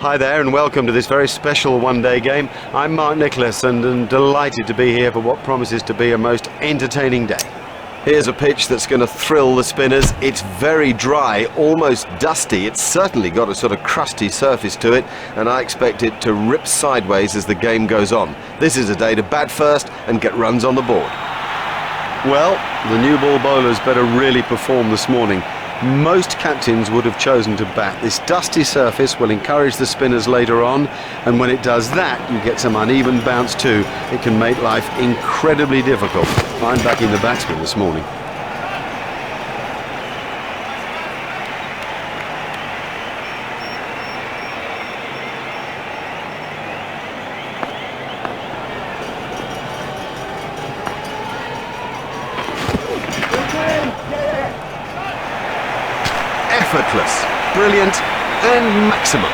Hi there and welcome to this very special one-day game. I'm Mark Nicholas and am delighted to be here for what promises to be a most entertaining day. Here's a pitch that's going to thrill the spinners. It's very dry, almost dusty. It's certainly got a sort of crusty surface to it, and I expect it to rip sideways as the game goes on. This is a day to bat first and get runs on the board. Well, the new ball bowlers better really perform this morning. Most captains would have chosen to bat. This dusty surface will encourage the spinners later on, and when it does that, you get some uneven bounce too. It can make life incredibly difficult. I'm backing the batsman this morning. Effortless, brilliant and maximum.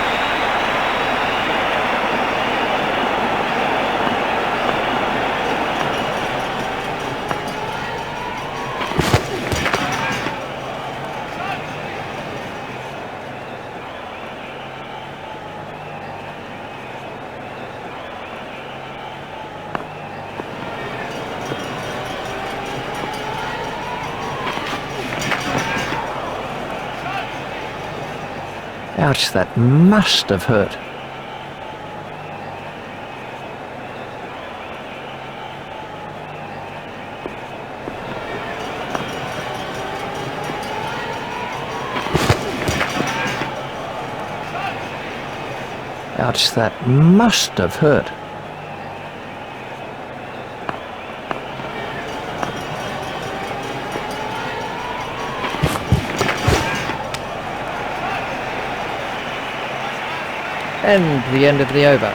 Ouch, that must have hurt. Ouch, that must have hurt. And the end of the over.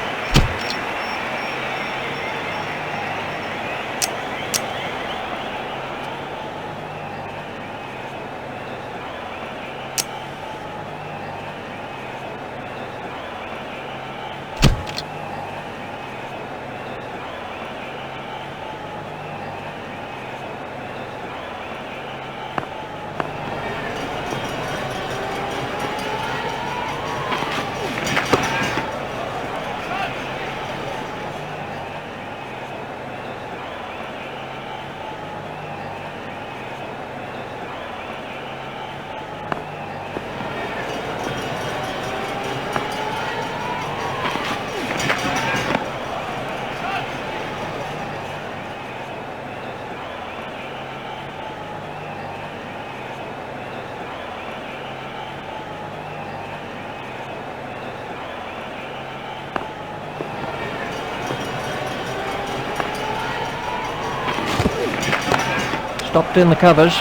Stopped in the covers.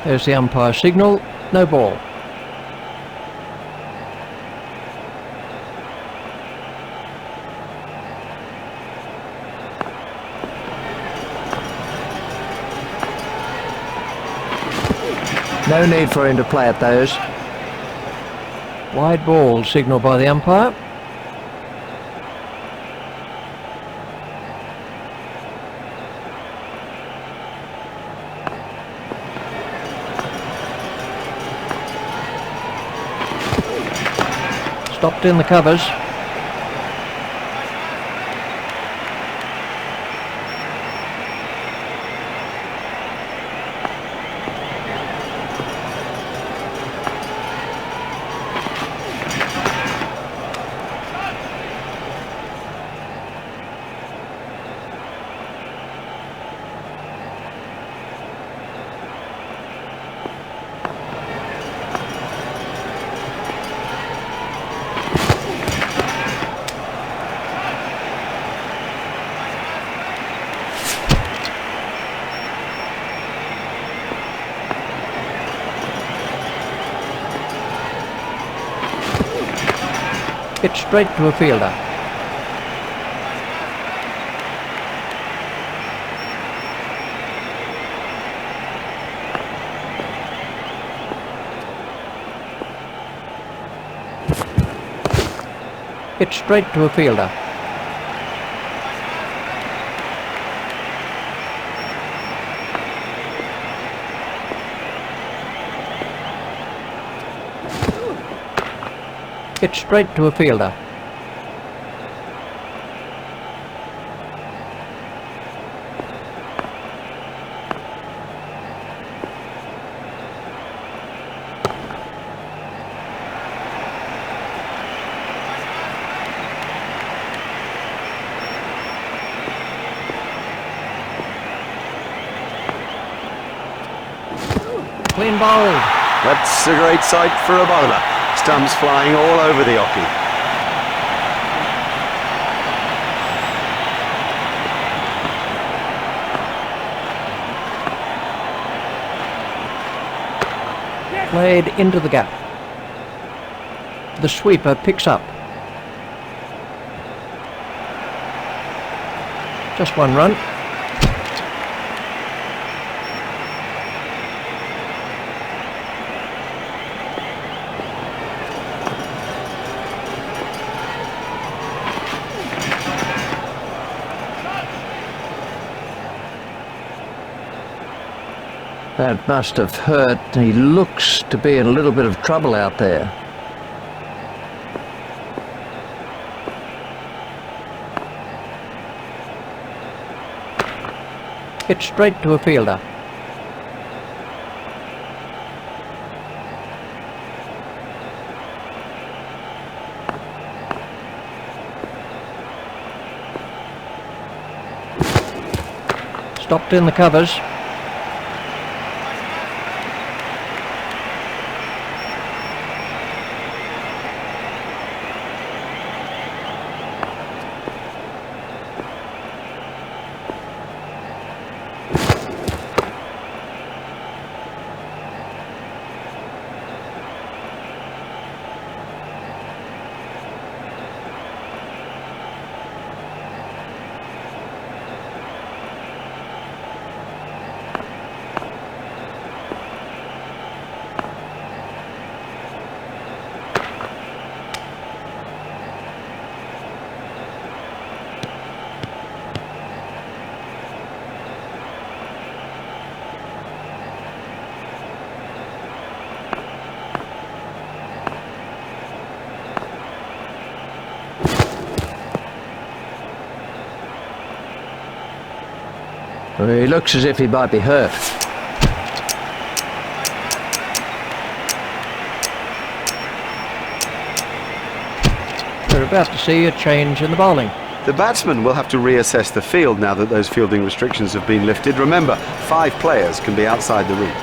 There's the umpire signal, no ball. No need for him to play at those. Wide ball signalled by the umpire. Stopped in the covers. Hit straight to a fielder. Hit straight to a fielder. Hit straight to a fielder. Clean bowled. That's a great sight for a bowler. Stumps flying all over the oche. Played into the gap. The sweeper picks up. Just one run. That must have hurt. He looks to be in a little bit of trouble out there. Hit straight to a fielder. Stopped in the covers. He looks as if he might be hurt. We're about to see a change in the bowling. The batsman will have to reassess the field now that those fielding restrictions have been lifted. Remember, 5 players can be outside the room.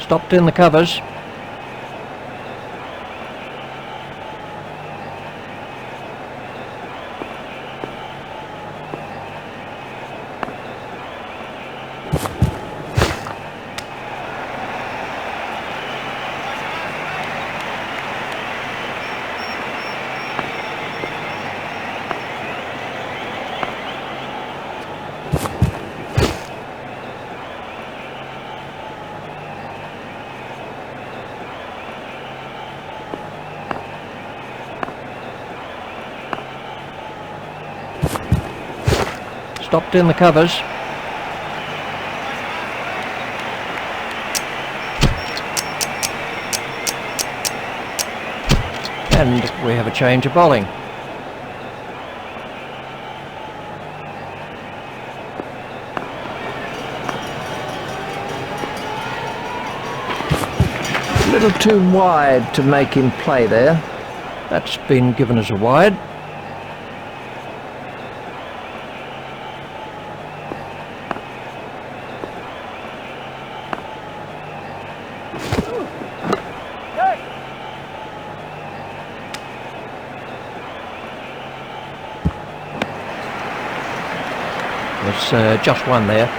Stopped in the covers. Stopped in the covers. And we have a change of bowling. A little too wide to make him play there. That's been given as a wide. There's just one there.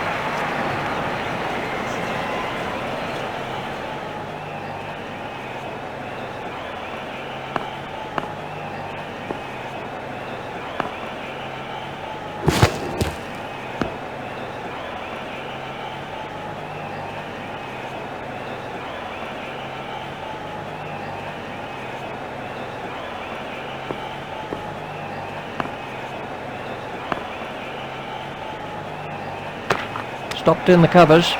Stopped in the covers.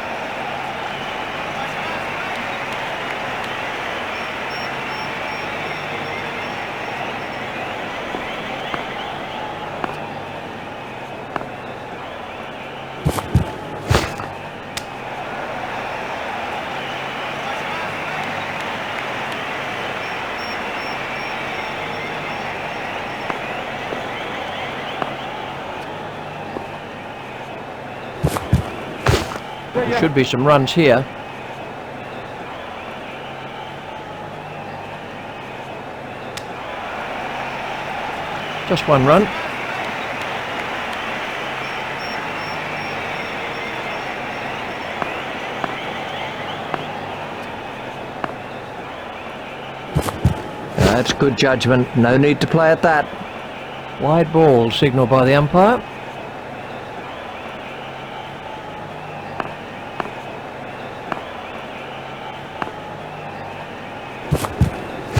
There should be some runs here. Just one run. That's good judgment. No need to play at that. Wide ball signalled by the umpire.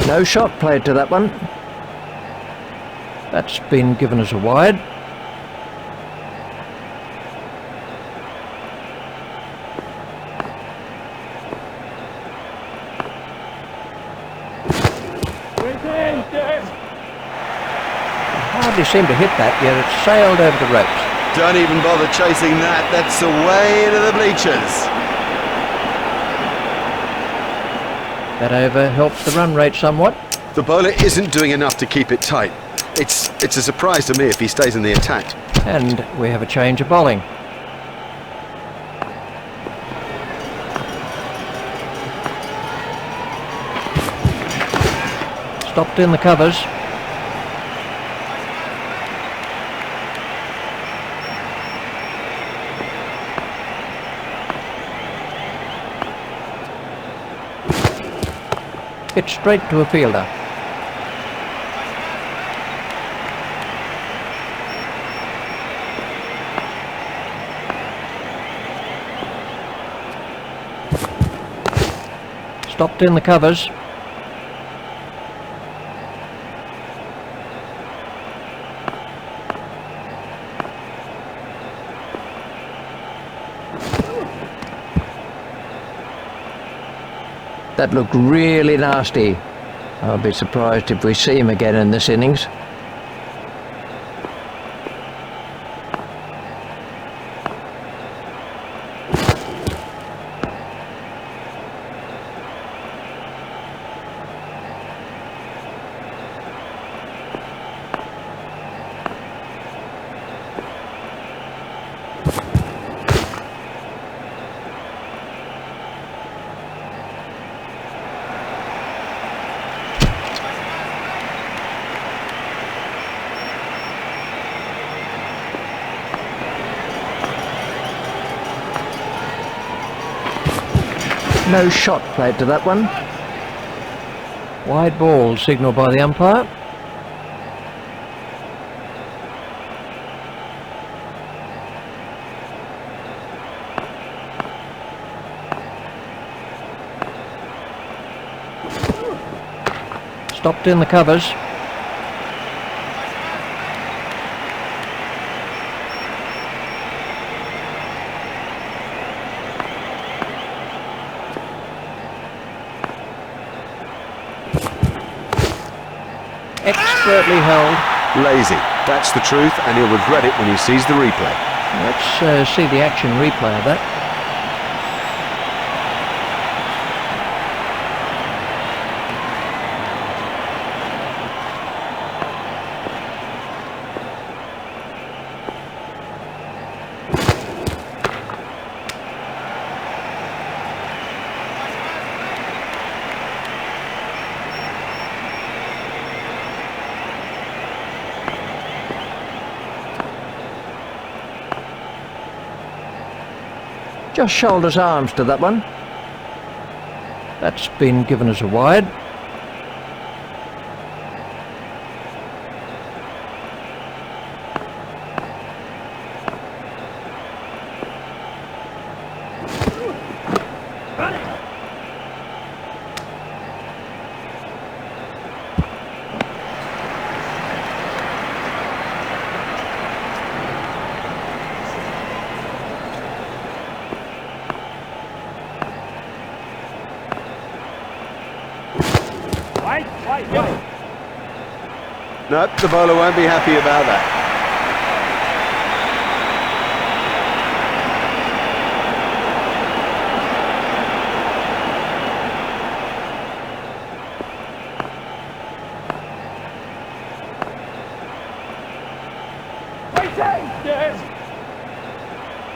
No shot played to that one. That's been given as a wide. Hardly seemed to hit that, yet it sailed over the ropes. Don't even bother chasing that. That's away into the bleachers. That over helps the run rate somewhat. The bowler isn't doing enough to keep it tight. It's a surprise to me if he stays in the attack. And we have a change of bowling. Stopped in the covers. Hit straight to a fielder. Stopped in the covers. That looked really nasty. I'll be surprised if we see him again in this innings. No shot played to that one. Wide ball signalled by the umpire. Stopped in the covers. Expertly held. Lazy. That's the truth, and he'll regret it when he sees the replay. Let's see the action replay of that. Just shoulders arms to that one. That's been given as a wide. Nope, the bowler won't be happy about that.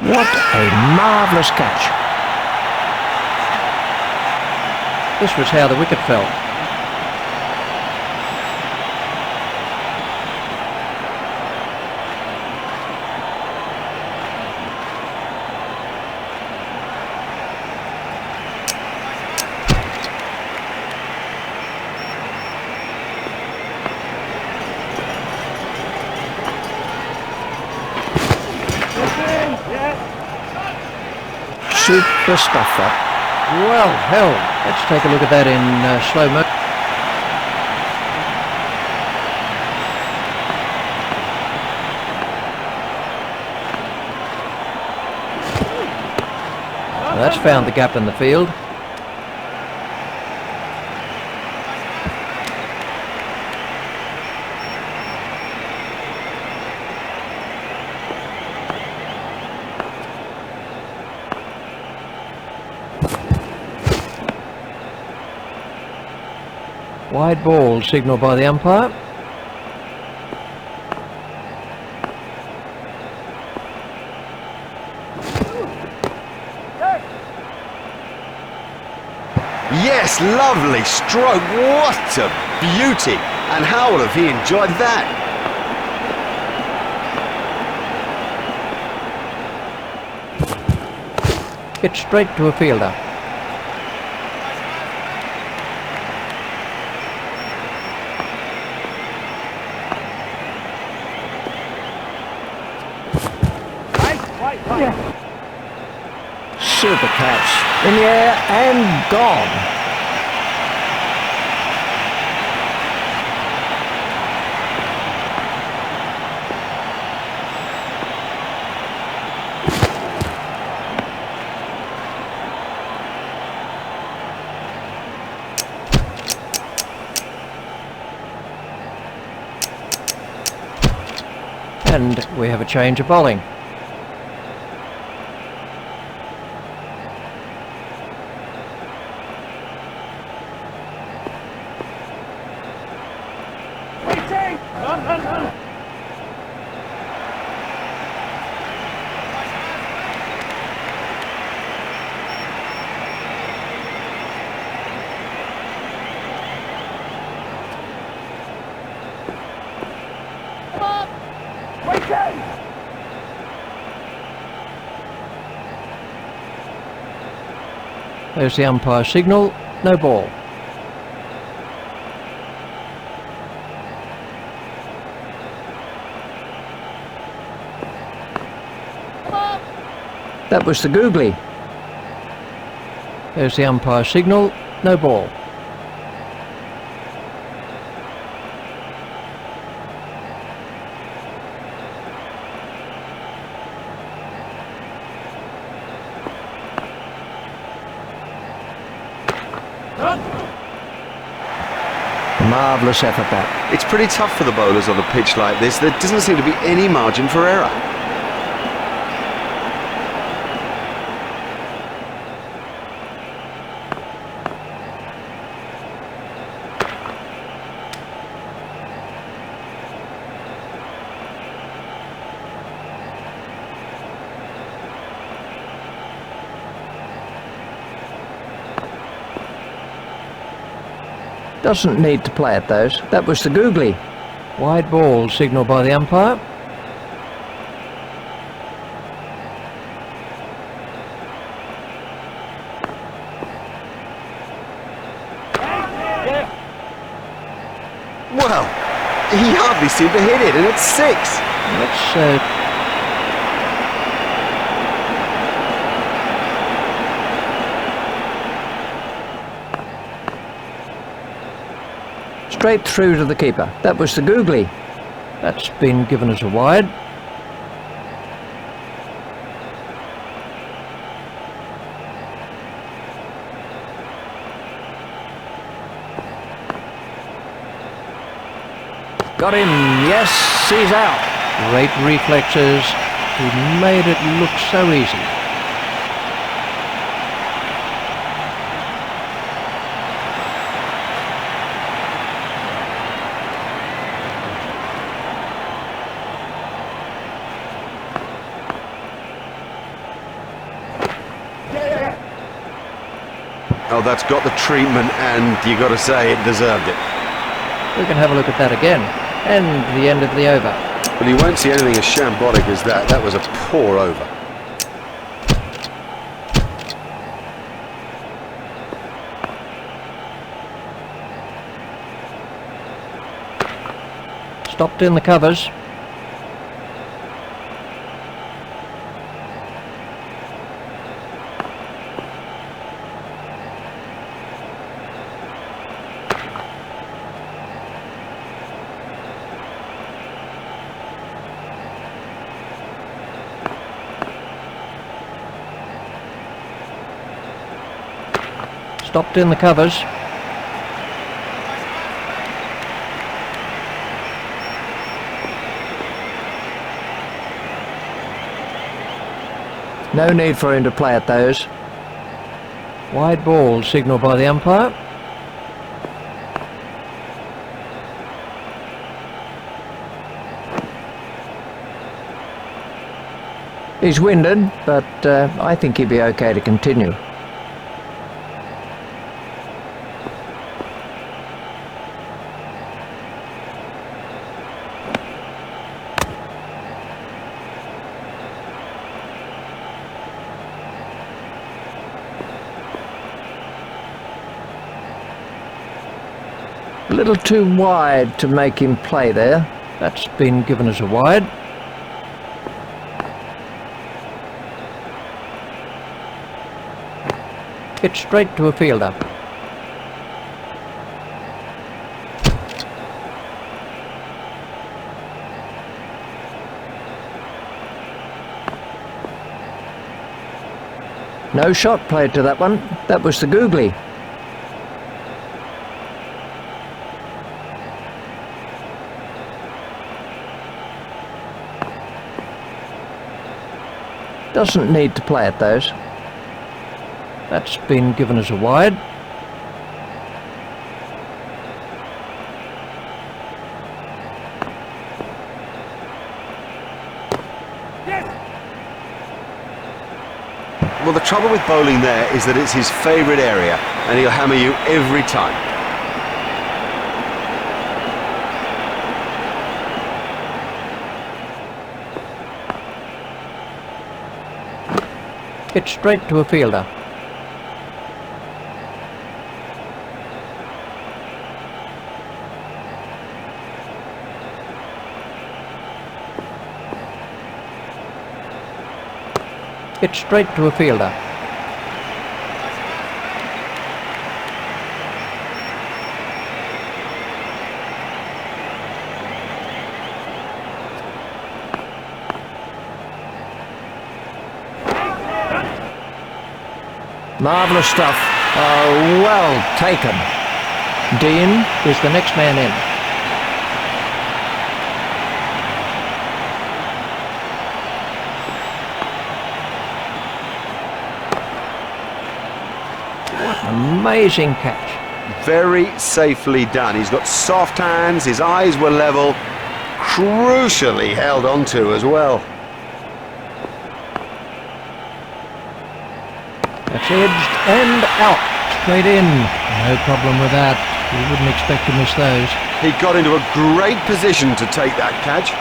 What a marvellous catch. This was how the wicket fell. Super stuff that. Well held. Let's take a look at that in slow mo. That's found the gap in the field. Wide ball signalled by the umpire. Yes, lovely stroke. What a beauty. And how would have he enjoyed that? Hit straight to a fielder. Super catch. In the air and gone. And we have a change of bowling. There's the umpire signal, no ball. That was the googly. There's the umpire signal, no ball. Marvellous effort that. It's pretty tough for the bowlers on a pitch like this. There doesn't seem to be any margin for error. Doesn't need to play at those. That was the googly. Wide ball signalled by the umpire. Well, he hardly seemed to hit it, and it's 6. Let's straight through to the keeper. That was the googly. That's been given as a wide. Got him. Yes, he's out. Great reflexes. He made it look so easy. Oh, that's got the treatment, and you got to say it deserved it. We can have a look at that again. And the end of the over. But you won't see anything as shambolic as that. That was a poor over. Stopped in the covers. Stopped in the covers. No need for him to play at those. Wide ball signalled by the umpire. He's winded, but I think he'd be okay to continue. A little too wide to make him play there. That's been given as a wide. Hit straight to a fielder. No shot played to that one. That was the googly. Doesn't need to play at those. That's been given as a wide. Well, the trouble with bowling there is that it's his favourite area, and he'll hammer you every time. Hit straight to a fielder. Hit straight to a fielder. Marvellous stuff. Oh, well taken. Dean is the next man in. Amazing catch. Very safely done. He's got soft hands, his eyes were level, crucially held onto as well. That's edged and out. Straight in. No problem with that. You wouldn't expect to miss those. He got into a great position to take that catch.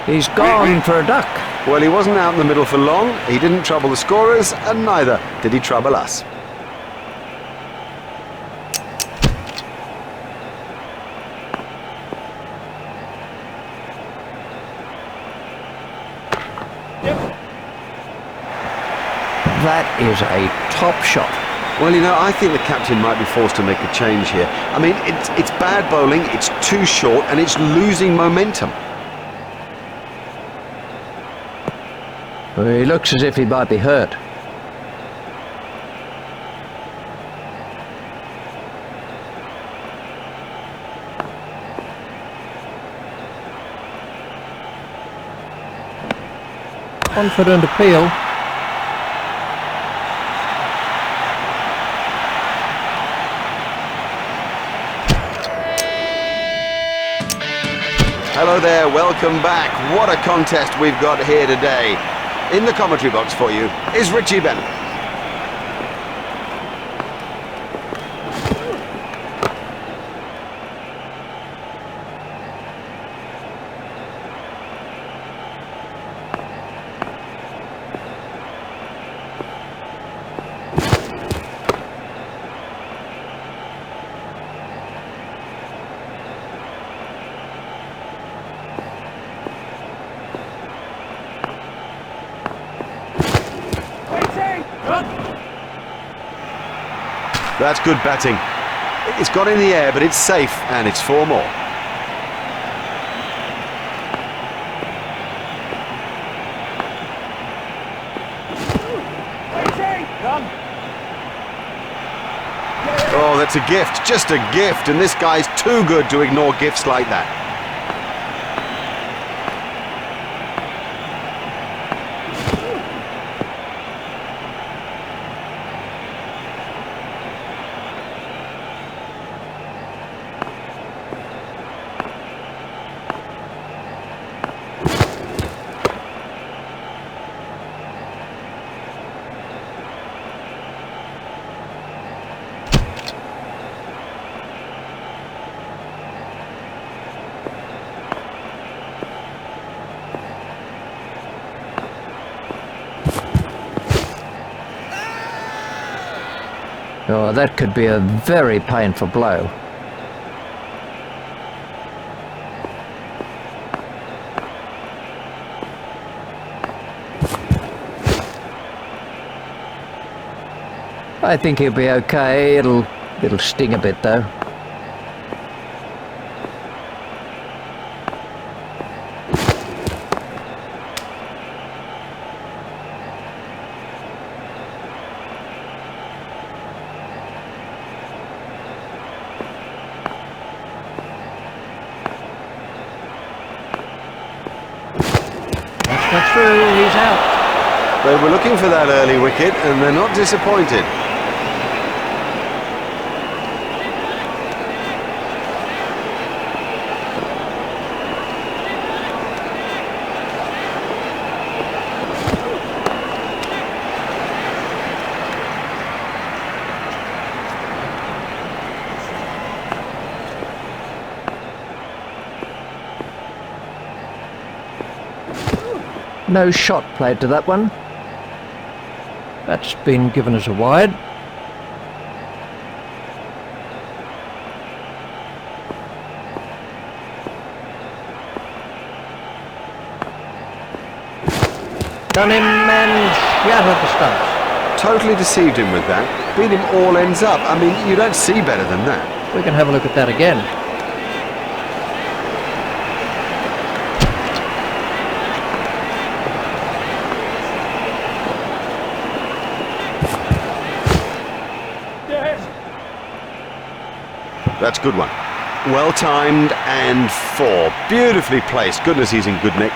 He's gone for a duck. Well, he wasn't out in the middle for long, he didn't trouble the scorers, and neither did he trouble us. That is a top shot. Well, you know, I think the captain might be forced to make a change here. I mean, it's bad bowling, it's too short, and it's losing momentum. He looks as if he might be hurt. Confident appeal. Hello there, welcome back. What a contest we've got here today. In the commentary box for you is Richie Bennett. That's good batting. It's got in the air, but it's safe, and it's 4 more. Oh, that's a gift, just a gift, and this guy's too good to ignore gifts like that. Oh, that could be a very painful blow. I think he'll be okay. It'll sting a bit though. That's through, he's out. They were looking for that early wicket, and they're not disappointed. No shot played to that one. That's been given as a wide. Done him and shattered the stumps. Totally deceived him with that. Beat him all ends up. I mean, you don't see better than that. We can have a look at that again. That's a good one. Well timed and 4. Beautifully placed. Goodness, he's in good nick.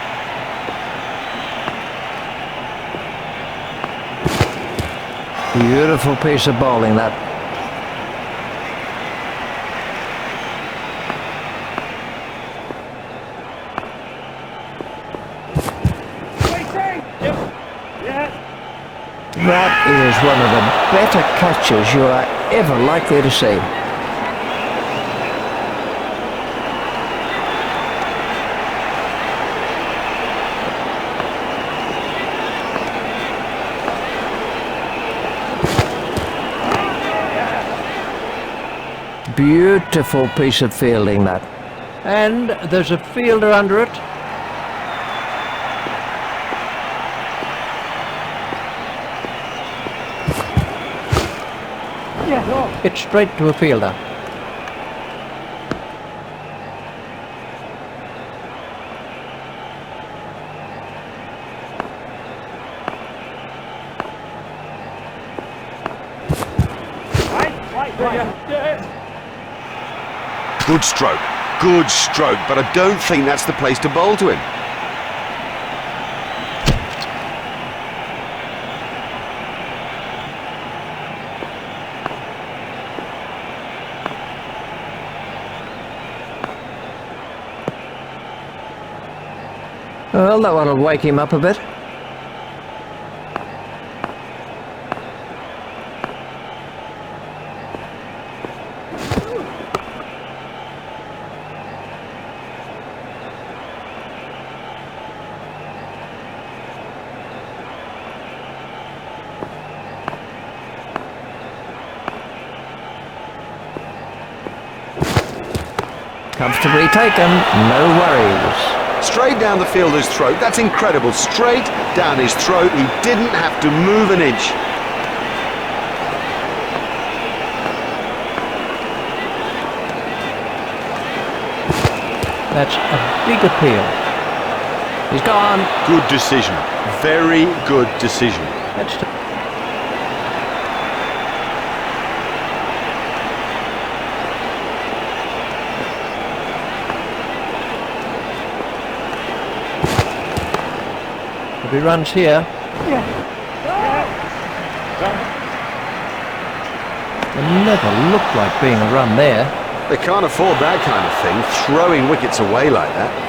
Beautiful piece of bowling that. That is one of the better catches you are ever likely to see. Beautiful piece of fielding that. And there's a fielder under it. Hit straight to a fielder. Good stroke, but I don't think that's the place to bowl to him. Well, that one will wake him up a bit. Comfortably taken, no worries. Straight down the fielder's throat, that's incredible. Straight down his throat, he didn't have to move an inch. That's a big appeal. He's gone. Good decision, very good decision. That's He runs here. It never looked like being a run there. They can't afford that kind of thing, throwing wickets away like that.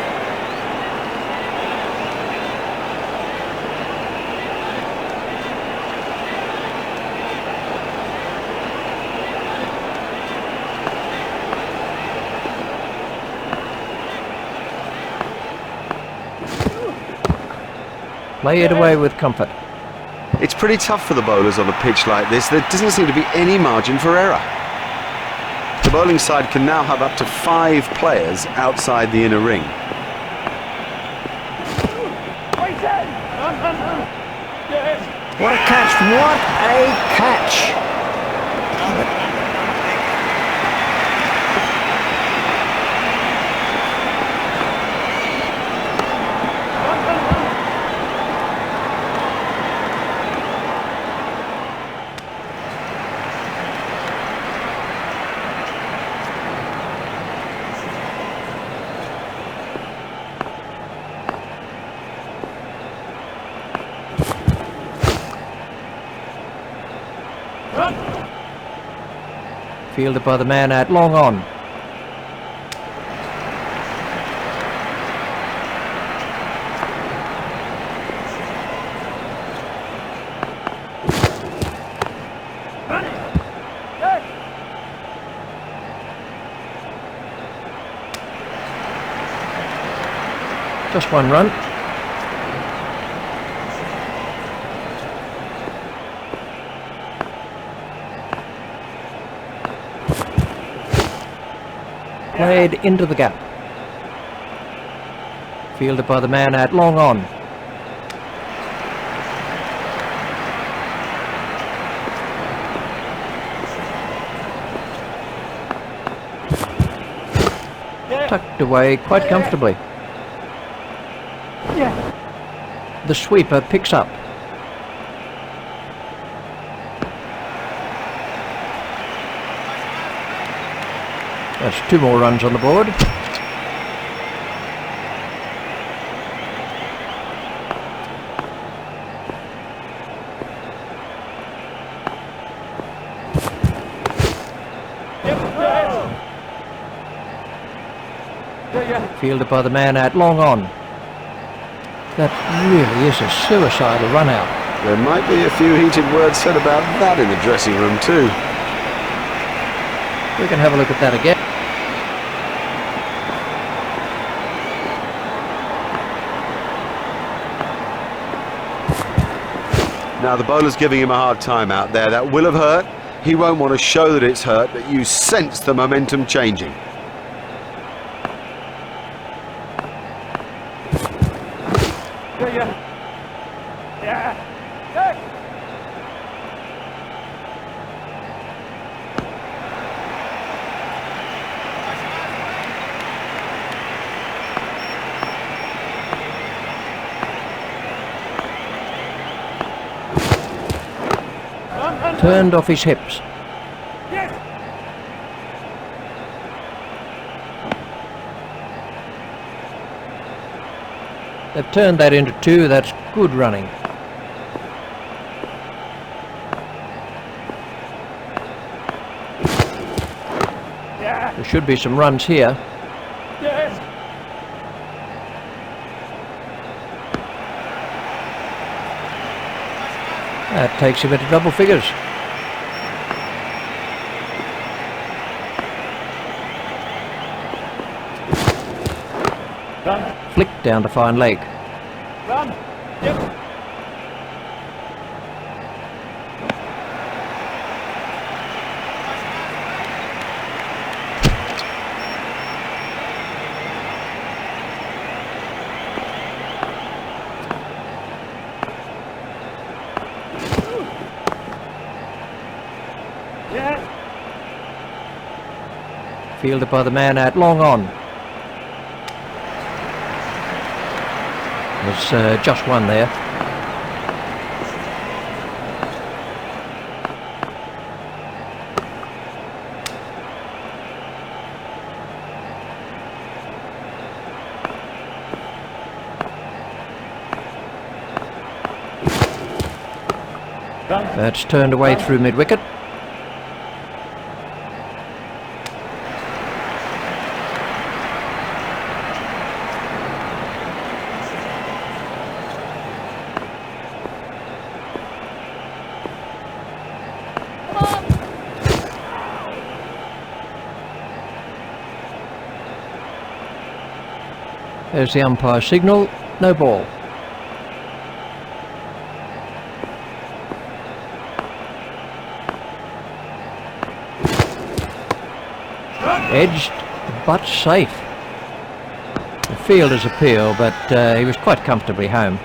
Play it away with comfort. It's pretty tough for the bowlers on a pitch like this. There doesn't seem to be any margin for error. The bowling side can now have up to 5 players outside the inner ring. What a catch! What a catch! Fielded by the man out, long on. Just one run. Played into the gap. Fielded by the man out, long on. Tucked away quite comfortably. The sweeper picks up. That's 2 more runs on the board. Fielded by the man out, long on. That really is a suicidal run out. There might be a few heated words said about that in the dressing room too. We can have a look at that again. Now the bowler's giving him a hard time out there. That will have hurt. He won't want to show that it's hurt, but you sense the momentum changing. Turned off his hips. They've turned that into 2. That's good running. There should be some runs here. That takes him into double figures. Flick down to fine leg. Fielded by the man out, long on. There's just one there. That's turned away through mid-wicket. There's the umpire signal, no ball. Edged, but safe. The fielder's appeal, but he was quite comfortably home.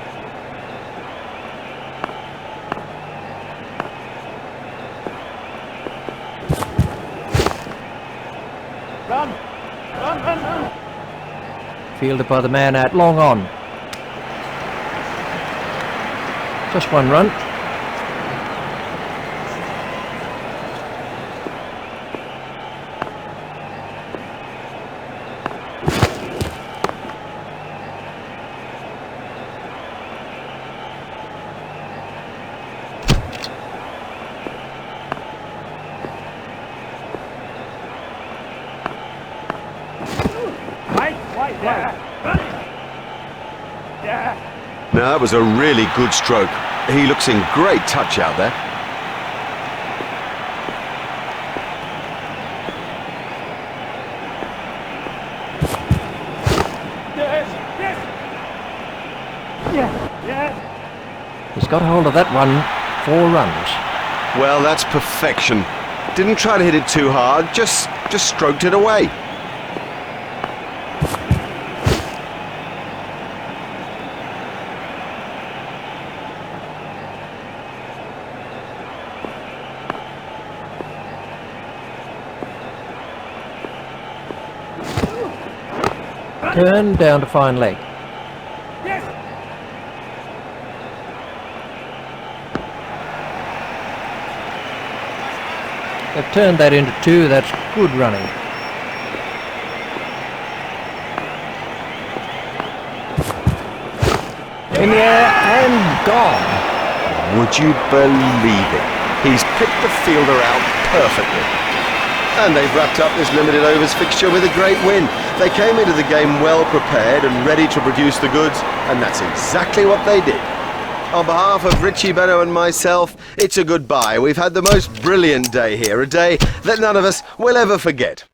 Fielded by the man out, long on. Just one run. Now that was a really good stroke. He looks in great touch out there. He's got a hold of that one, 4 runs. Well, that's perfection. Didn't try to hit it too hard, just stroked it away. Turn down to fine leg. They've turned that into 2. That's good running. In the air and gone. Would you believe it? He's picked the fielder out perfectly. And they've wrapped up this limited overs fixture with a great win. They came into the game well prepared and ready to produce the goods, and that's exactly what they did. On behalf of Richie Benno and myself, it's a goodbye. We've had the most brilliant day here, a day that none of us will ever forget.